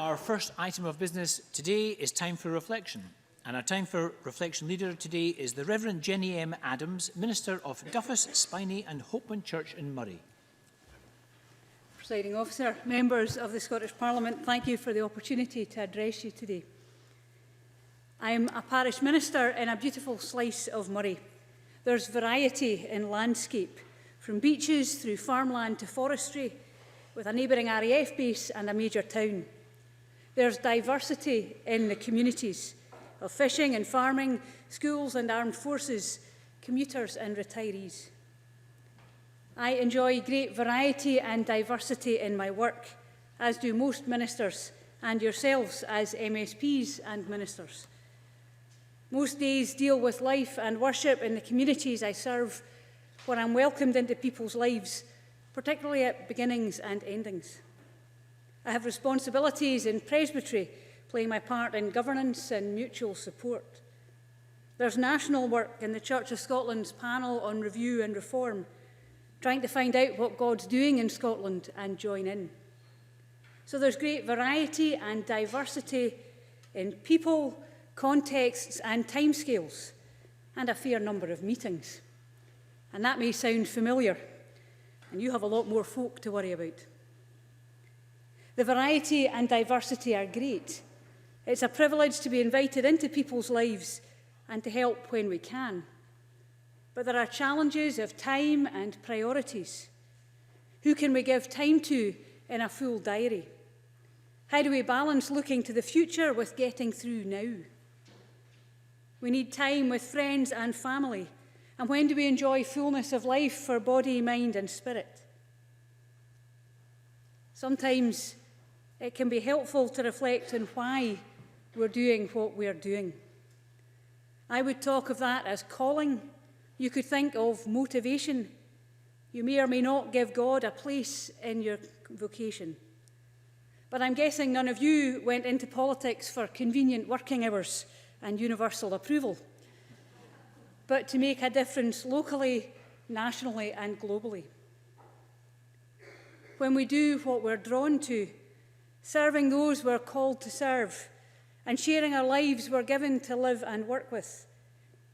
our first item of business today is time for reflection. And our time for reflection leader today is the Reverend Jenny M. Adams, Minister of Duffus, Spiney and Hopeman Church in Murray. Presiding Officer, members of the Scottish Parliament, thank you for the opportunity to address you today. I am a parish minister in a beautiful slice of Murray. There's variety in landscape, from beaches through farmland to forestry, with a neighbouring RAF base and a major town. There's diversity in the communities of fishing and farming, schools and armed forces, commuters and retirees. I enjoy great variety and diversity in my work, as do most ministers and yourselves as MSPs and ministers. Most days deal with life and worship in the communities I serve, where I'm welcomed into people's lives, particularly at beginnings and endings. I have responsibilities in presbytery, playing my part in governance and mutual support. There's national work in the Church of Scotland's panel on review and reform, trying to find out what God's doing in Scotland and join in. So there's great variety and diversity in people, contexts and timescales, and a fair number of meetings. And that may sound familiar, and you have a lot more folk to worry about. The variety and diversity are great. It's a privilege to be invited into people's lives and to help when we can. But there are challenges of time and priorities. Who can we give time to in a full diary? How do we balance looking to the future with getting through now? We need time with friends and family. And when do we enjoy fullness of life for body, mind and spirit? Sometimes it can be helpful to reflect on why we're doing what we're doing. I would talk of that as calling. You could think of motivation. You may or may not give God a place in your vocation. But I'm guessing none of you went into politics for convenient working hours and universal approval, but to make a difference locally, nationally and globally. When we do what we're drawn to, serving those we're called to serve, and sharing our lives we're given to live and work with,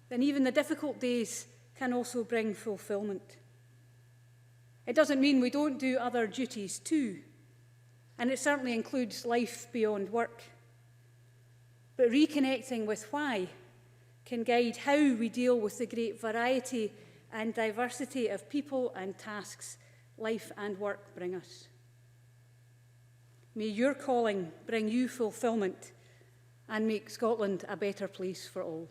then even the difficult days can also bring fulfilment. It doesn't mean we don't do other duties too, and it certainly includes life beyond work. But reconnecting with why can guide how we deal with the great variety and diversity of people and tasks life and work bring us. May your calling bring you fulfilment and make Scotland a better place for all.